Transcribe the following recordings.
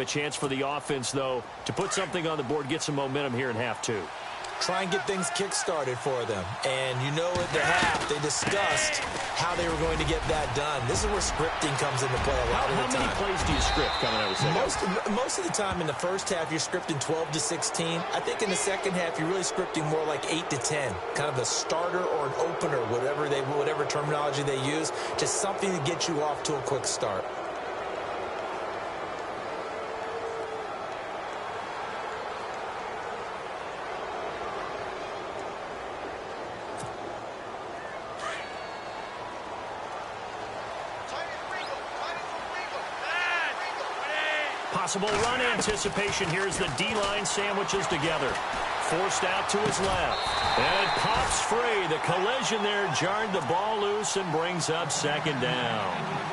a chance for the offense, though, to put something on the board, get some momentum here in half two. Try and get things kick-started for them. And you know at the half, they discussed how they were going to get that done. This is where scripting comes into play a lot of the time. How many plays do you script coming out of the second? Most of the time in the first half, you're scripting 12 to 16. I think in the second half, you're really scripting more like 8 to 10. Kind of a starter or an opener, whatever terminology they use. Just something to get you off to a quick start. Possible run anticipation. Here's the D-line sandwiches together. Forced out to his left. And it pops free. The collision there jarred the ball loose and brings up second down.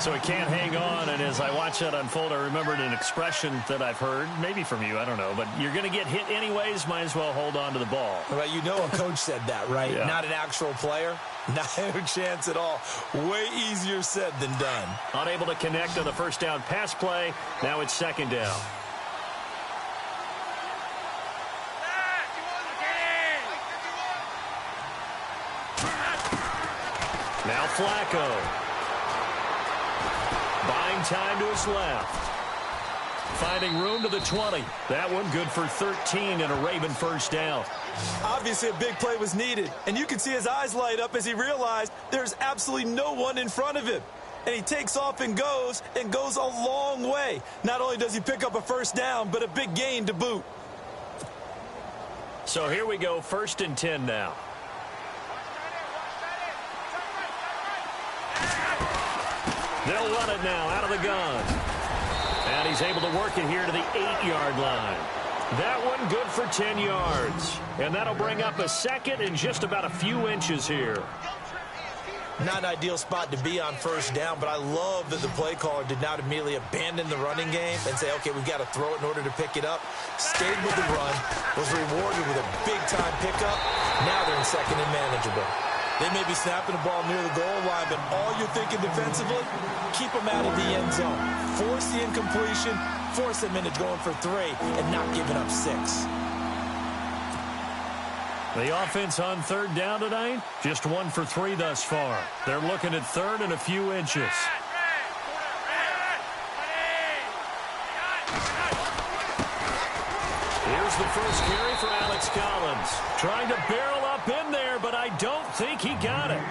So he can't hang on, and as I watch that unfold, I remembered an expression that I've heard, maybe from you, I don't know, but you're going to get hit anyways, might as well hold on to the ball. Well, you know a coach said that, right? Yeah. Not an actual player. Not a chance at all. Way easier said than done. Unable to connect on the first down pass play. Now it's second down. Now Flacco. Buying time to his left. Finding room to the 20. That one good for 13 and a Raven first down. Obviously, a big play was needed, and you can see his eyes light up as he realized there's absolutely no one in front of him. And he takes off and goes a long way. Not only does he pick up a first down, but a big gain to boot. So here we go, 1st and 10 now. They'll run it now out of the gun. And he's able to work it here to the 8-yard line. That one good for 10 yards. And that'll bring up a second and just about a few inches here. Not an ideal spot to be on first down, but I love that the play caller did not immediately abandon the running game and say, okay, we've got to throw it in order to pick it up. Stayed with the run, was rewarded with a big-time pickup. Now they're in second and manageable. They may be snapping the ball near the goal line, but all you're thinking defensively, keep them out of the end zone. Force the incompletion, force them into going for 3, and not giving up 6. The offense on third down tonight, just 1 for 3 thus far. They're looking at third and a few inches. Here's the first carry for Alex Collins. Trying to barrel up in there, but I don't think he got it.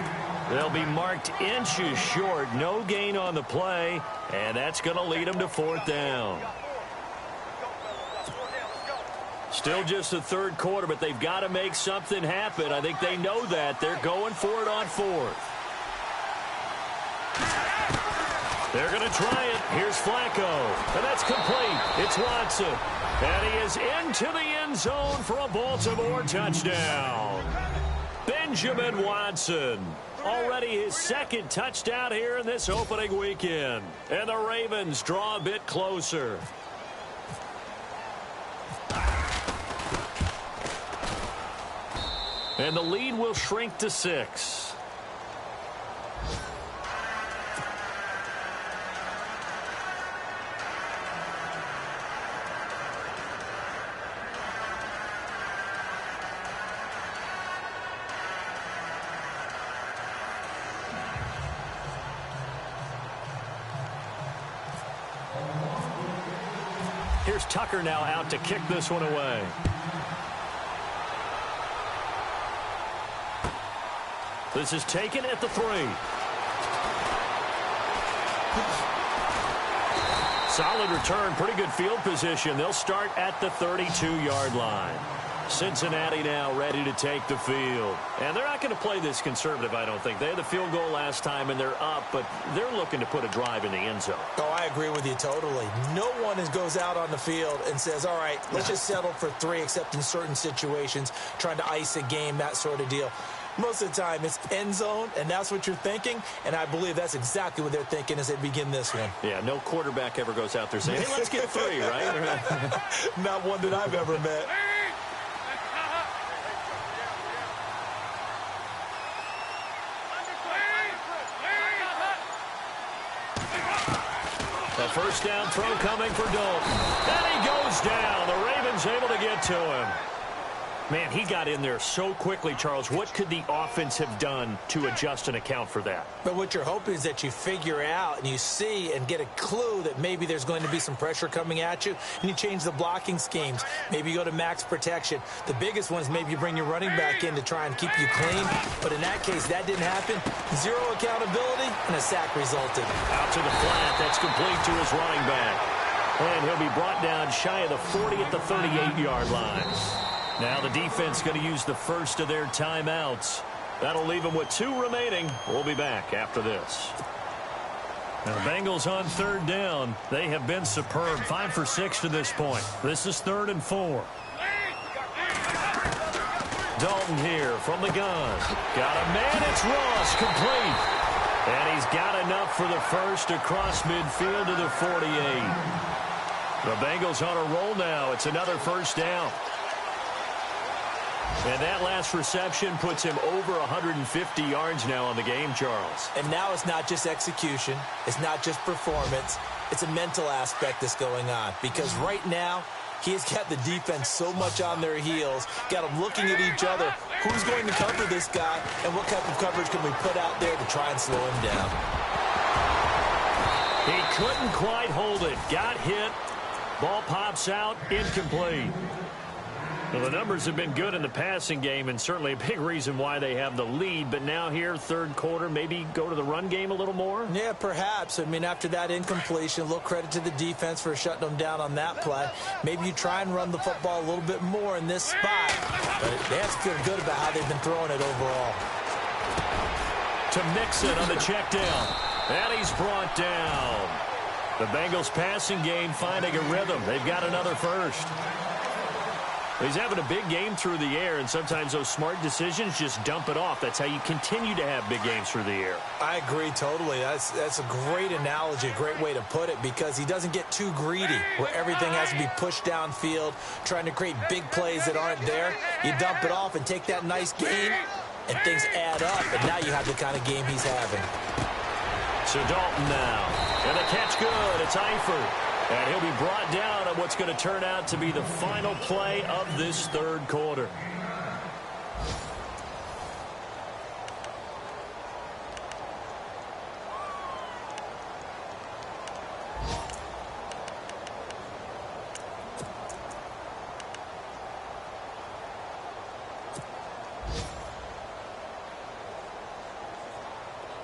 They'll be marked inches short. No gain on the play, and that's going to lead them to 4th down. Still just the third quarter, but they've got to make something happen. I think they know that. They're going for it on 4th. They're going to try it. Here's Flacco. And that's complete. It's Watson. And he is into the end zone for a Baltimore touchdown. Benjamin Watson. Already his 2nd touchdown here in this opening weekend. And the Ravens draw a bit closer. And the lead will shrink to 6. Here's Tucker now out to kick this one away. This is taken at the 3. Solid return, pretty good field position. They'll start at the 32-yard line. Cincinnati now ready to take the field. And they're not going to play this conservative, I don't think. They had the field goal last time, and they're up, but they're looking to put a drive in the end zone. Oh, I agree with you totally. No one goes out on the field and says, all right, let's just settle for 3, except in certain situations, trying to ice a game, that sort of deal. Most of the time, it's end zone, and that's what you're thinking, and I believe that's exactly what they're thinking as they begin this one. Yeah, no quarterback ever goes out there saying, hey, let's get 3, right? Not one that I've ever met. That first down throw coming for Dalton. And he goes down. The Ravens able to get to him. Man, he got in there so quickly, Charles. What could the offense have done to adjust and account for that? But what you're hoping is that you figure out and you see and get a clue that maybe there's going to be some pressure coming at you, and you change the blocking schemes. Maybe you go to max protection. The biggest one is maybe you bring your running back in to try and keep you clean. But in that case, that didn't happen. Zero accountability, and a sack resulted. Out to the flat. That's complete to his running back. And he'll be brought down shy of the 40 at the 38-yard line. Now the defense going to use the first of their timeouts. That'll leave them with 2 remaining. We'll be back after this. Now the Bengals on third down. They have been superb. 5 for 6 to this point. This is 3rd and 4. Dalton here from the gun. Got a man. It's Ross, complete. And he's got enough for the first across midfield to the 48. The Bengals on a roll now. It's another first down. And that last reception puts him over 150 yards now on the game, Charles. And now it's not just execution. It's not just performance. It's a mental aspect that's going on. Because right now, he has got the defense so much on their heels, got them looking at each other. Who's going to cover this guy, and what type of coverage can we put out there to try and slow him down? He couldn't quite hold it. Got hit. Ball pops out. Incomplete. Well, the numbers have been good in the passing game, and certainly a big reason why they have the lead. But now here, third quarter, maybe go to the run game a little more? Yeah, perhaps. I mean, after that incompletion, a little credit to the defense for shutting them down on that play. Maybe you try and run the football a little bit more in this spot. But they have to feel good about how they've been throwing it overall. To Mixon on the check down. And he's brought down. The Bengals passing game finding a rhythm. They've got another first. He's having a big game through the air, and sometimes those smart decisions just dump it off. That's how you continue to have big games through the air. I agree totally. That's a great analogy, a great way to put it, because he doesn't get too greedy where everything has to be pushed downfield, trying to create big plays that aren't there. You dump it off and take that nice gain, and things add up, and now you have the kind of game he's having. So Dalton now. And the catch good. It's Eifert. And he'll be brought down on what's going to turn out to be the final play of this third quarter.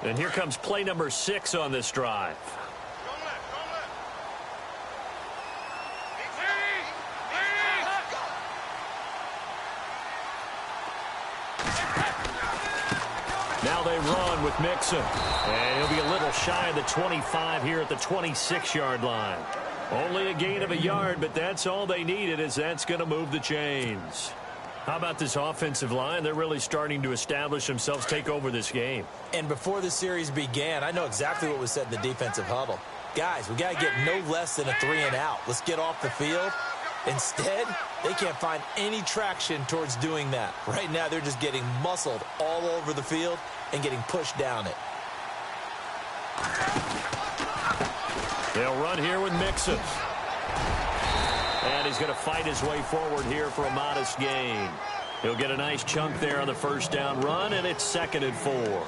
And here comes play number 6 on this drive. Now they run with Mixon. And he'll be a little shy of the 25 here at the 26-yard line. Only a gain of a yard, but that's all they needed, as that's going to move the chains. How about this offensive line? They're really starting to establish themselves, take over this game. And before the series began, I know exactly what was said in the defensive huddle. Guys, we got to get no less than a 3-and-out. Let's get off the field. Instead, they can't find any traction towards doing that. Right now, they're just getting muscled all over the field and getting pushed down it. They'll run here with Mixon. And he's going to fight his way forward here for a modest gain. He'll get a nice chunk there on the first down run, and it's 2nd and 4.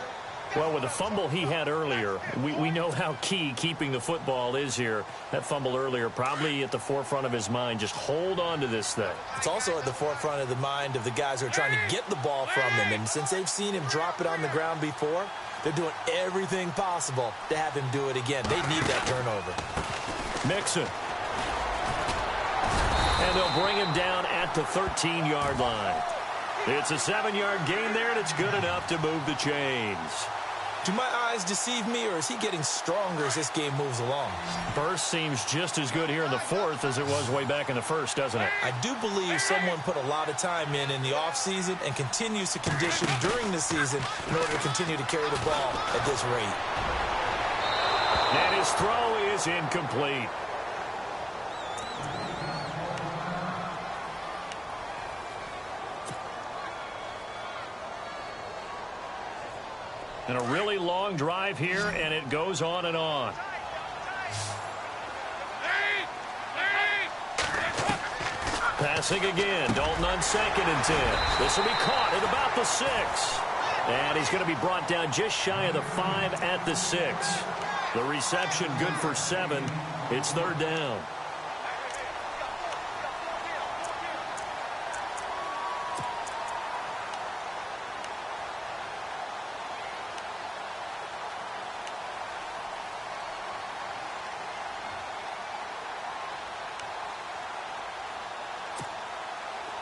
Well, with the fumble he had earlier, we know how key keeping the football is here. That fumble earlier probably at the forefront of his mind. Just hold on to this thing. It's also at the forefront of the mind of the guys who are trying to get the ball from him. And since they've seen him drop it on the ground before, they're doing everything possible to have him do it again. They need that turnover. Mixon. And they'll bring him down at the 13-yard line. It's a 7-yard gain there, and it's good enough to move the chains. Do my eyes deceive me, or is he getting stronger as this game moves along? Burst seems just as good here in the fourth as it was way back in the first, doesn't it? I do believe someone put a lot of time in the offseason and continues to condition during the season in order to continue to carry the ball at this rate. And his throw is incomplete. And a really long drive here, and it goes on and on. Passing again. Dalton on 2nd and 10. This will be caught at about the 6. And he's going to be brought down just shy of the 5 at the 6. The reception good for 7. It's 3rd down.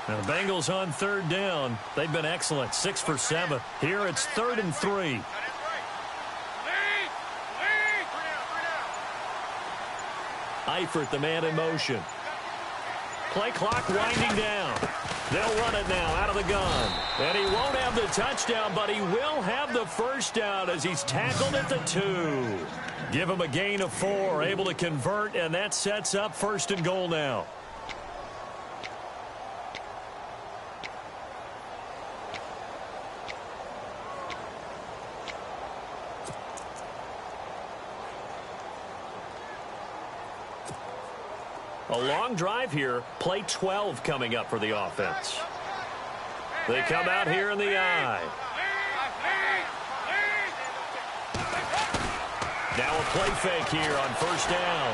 Now the Bengals on 3rd down. They've been excellent. 6 for 7. Here it's 3rd and 3. Eifert, the man in motion. Play clock winding down. They'll run it now out of the gun. And he won't have the touchdown, but he will have the first down as he's tackled at the 2. Give him a gain of 4, able to convert, and that sets up 1st and goal now. A long drive here. Play 12 coming up for the offense. They come out here in the I. Now a play fake here on 1st down.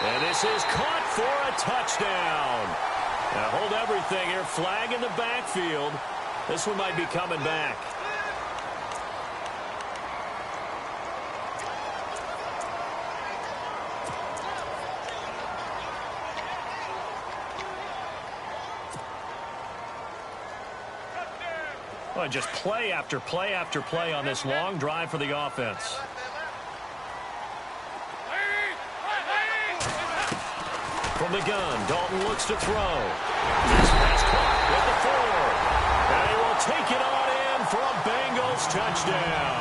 And this is caught for a touchdown. Now hold everything here. Flag in the backfield. This one might be coming back. Well, just play after play after play on this long drive for the offense. From the gun, Dalton looks to throw. This pass caught with the 4. And he will take it on in for a Bengals touchdown.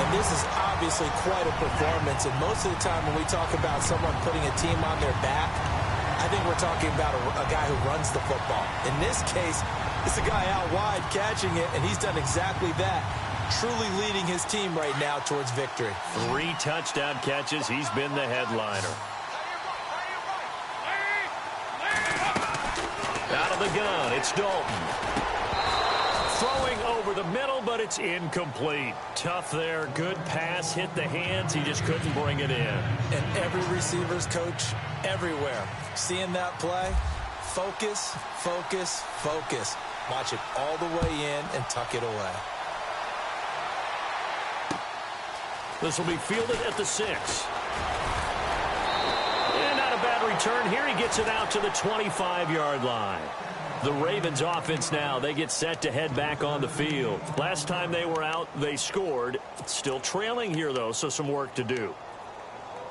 And this is obviously quite a performance. And most of the time when we talk about someone putting a team on their back, I think we're talking about a guy who runs the football. In this case, it's a guy out wide catching it, and he's done exactly that. Truly leading his team right now towards victory. 3 touchdown catches. He's been the headliner. Out of the gun, it's Dalton. Throwing over the middle, but it's incomplete. Tough there. Good pass. Hit the hands. He just couldn't bring it in. And every receiver's coach everywhere. Seeing that play, focus, focus, focus. Watch it all the way in and tuck it away. This will be fielded at the 6. And not a bad return here. He gets it out to the 25-yard line. The Ravens offense now, they get set to head back on the field. Last time they were out, they scored. Still trailing here, though, so some work to do.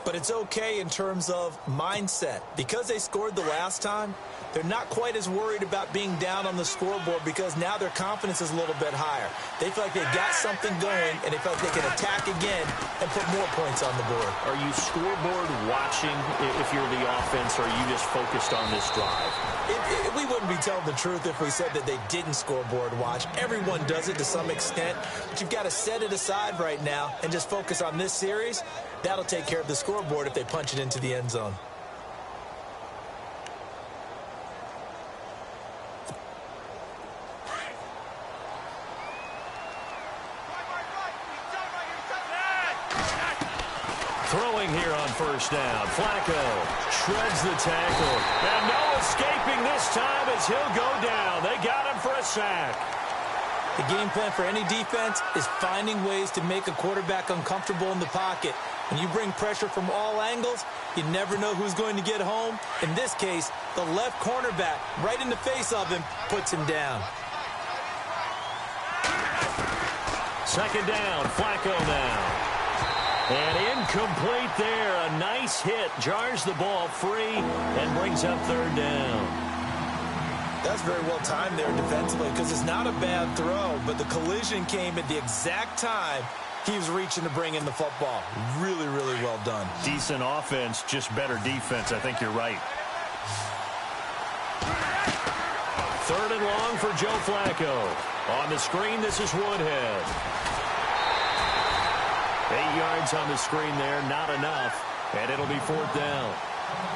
But it's okay in terms of mindset. Because they scored the last time, they're not quite as worried about being down on the scoreboard because now their confidence is a little bit higher. They feel like they've got something going, and they feel like they can attack again and put more points on the board. Are you scoreboard watching if you're the offense, or are you just focused on this drive? We wouldn't be telling the truth if we said that they didn't scoreboard watch. Everyone does it to some extent, but you've got to set it aside right now and just focus on this series. That'll take care of the scoreboard if they punch it into the end zone. Throwing here on 1st down. Flacco shreds the tackle. And no escaping this time as he'll go down. They got him for a sack. The game plan for any defense is finding ways to make a quarterback uncomfortable in the pocket. When you bring pressure from all angles, you never know who's going to get home. In this case, the left cornerback, right in the face of him, puts him down. 2nd down. Flacco now. And incomplete there. A nice hit. Jars the ball free and brings up 3rd down. That's very well timed there defensively because it's not a bad throw, but the collision came at the exact time he was reaching to bring in the football. Really, really well done. Decent offense, just better defense. I think you're right. 3rd and long for Joe Flacco. On the screen, this is Woodhead. 8 yards on the screen there, not enough. And it'll be 4th down.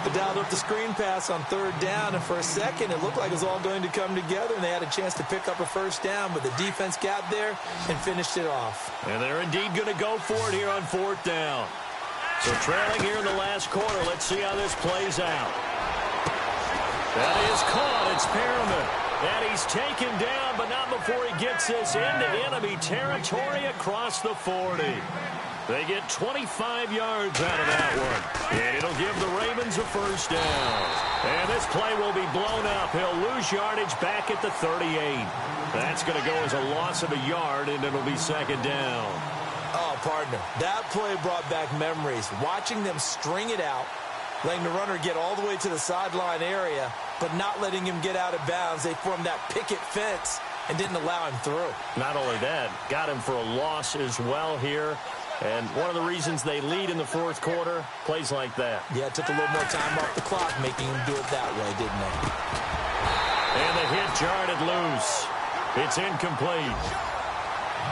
They dialed up the screen pass on third down, and for a second, it looked like it was all going to come together, and they had a chance to pick up a first down, but the defense got there and finished it off. And they're indeed going to go for it here on fourth down. So trailing here in the last quarter, let's see how this plays out. That is caught. It's Perriman. And he's taken down, but not before he gets this into enemy territory across the 40. They get 25 yards out of that one. And it'll give the Ravens a first down. And this play will be blown up. He'll lose yardage back at the 38. That's going to go as a loss of a yard, and it'll be second down. Oh, partner, that play brought back memories. Watching them string it out, letting the runner get all the way to the sideline area, but not letting him get out of bounds. They formed that picket fence and didn't allow him through. Not only that, got him for a loss as well here. And one of the reasons they lead in the fourth quarter, plays like that. Yeah, it took a little more time off the clock, making him do it that way, didn't it? And the hit jarred it loose. It's incomplete.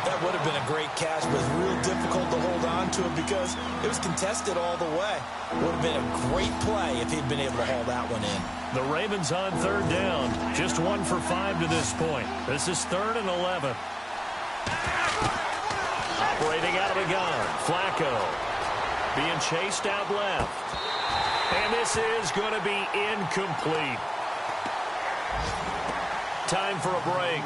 That would have been a great catch, but it's real difficult to hold on to it because it was contested all the way. Would have been a great play if he'd been able to haul that one in. The Ravens on third down. Just 1 for 5 to this point. This is 3rd and 11. Operating out of the gun, Flacco being chased out left. And this is going to be incomplete. Time for a break.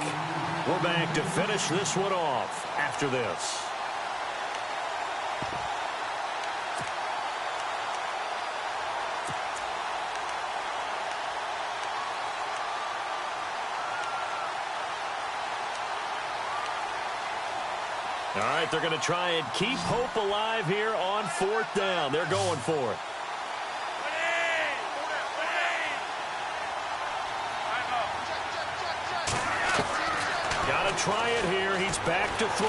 We're back to finish this one off after this. All right, they're going to try and keep hope alive here on fourth down. They're going for it. Got to try it here. He's back to throw.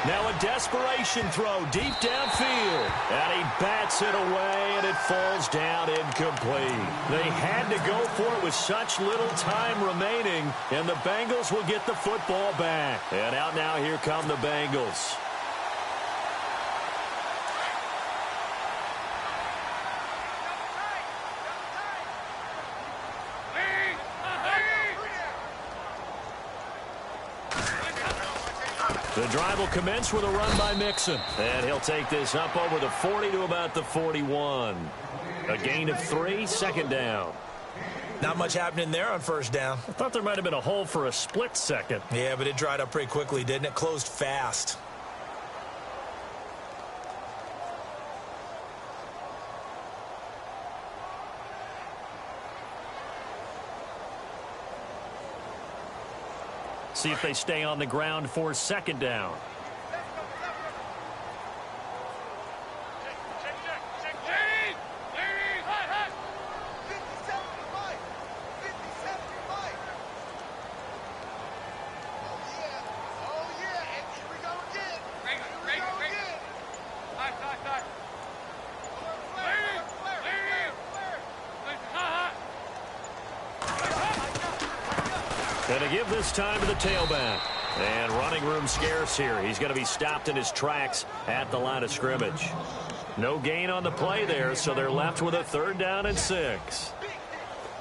Now a desperation throw deep downfield. And he bats it away, and it falls down incomplete. They had to go for it with such little time remaining, and the Bengals will get the football back. And out now, here come the Bengals. The drive will commence with a run by Mixon. And he'll take this up over the 40 to about the 41. A gain of 3, second down. Not much happening there on first down. I thought there might have been a hole for a split second. Yeah, but it dried up pretty quickly, didn't it? Closed fast. See if they stay on the ground for second down. Going to give this time to the tailback. And running room scarce here. He's going to be stopped in his tracks at the line of scrimmage. No gain on the play there, so they're left with a 3rd down and 6.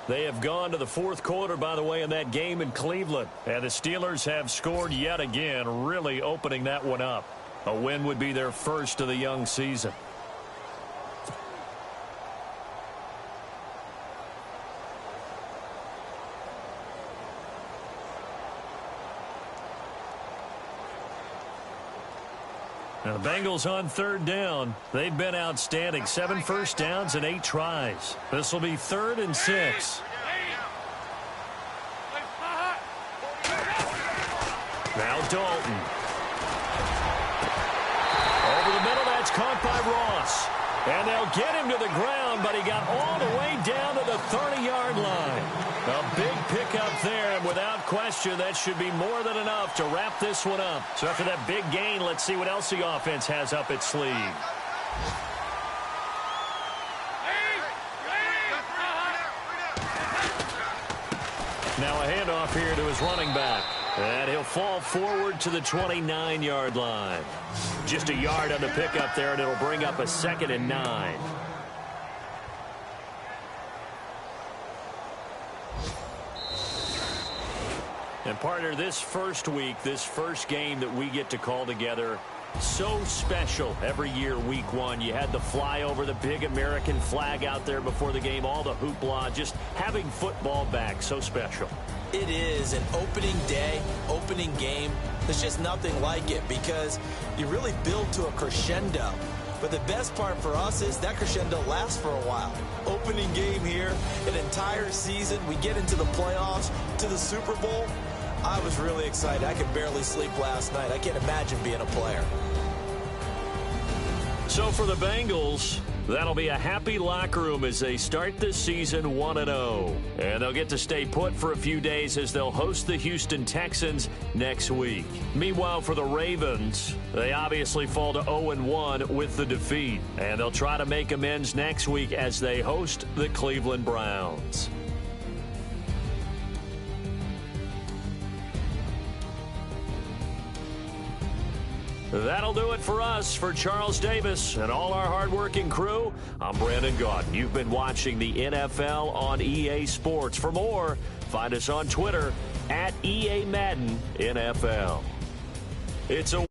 They have gone to the fourth quarter, by the way, in that game in Cleveland. And the Steelers have scored yet again, really opening that one up. A win would be their first of the young season. Now the Bengals on 3rd down. They've been outstanding. 7 first downs and 8 tries. This will be 3rd and 6. Now Dalton. Over the middle, that's caught by Ross. And they'll get him to the ground, but he got all the way down to the 30-yard line. A big pickup there, and without question, that should be more than enough to wrap this one up. So after that big gain, let's see what else the offense has up its sleeve. Now a handoff here to his running back. And he'll fall forward to the 29-yard line. Just a yard on the pickup there, and it'll bring up a 2nd and 9. And partner, this first week, this first game that we get to call together, so special every year, week one. You had the flyover, the big American flag out there before the game, all the hoopla, just having football back, so special. It is an opening day, opening game. There's just nothing like it because you really build to a crescendo. But the best part for us is that crescendo lasts for a while. Opening game here, an entire season. We get into the playoffs, to the Super Bowl. I was really excited. I could barely sleep last night. I can't imagine being a player. So for the Bengals, that'll be a happy locker room as they start this season 1-0. And they'll get to stay put for a few days as they'll host the Houston Texans next week. Meanwhile, for the Ravens, they obviously fall to 0-1 with the defeat. And they'll try to make amends next week as they host the Cleveland Browns. That'll do it for us. For Charles Davis and all our hardworking crew, I'm Brandon Gaudin. You've been watching the NFL on EA Sports. For more, find us on Twitter @EA Madden NFL. It's a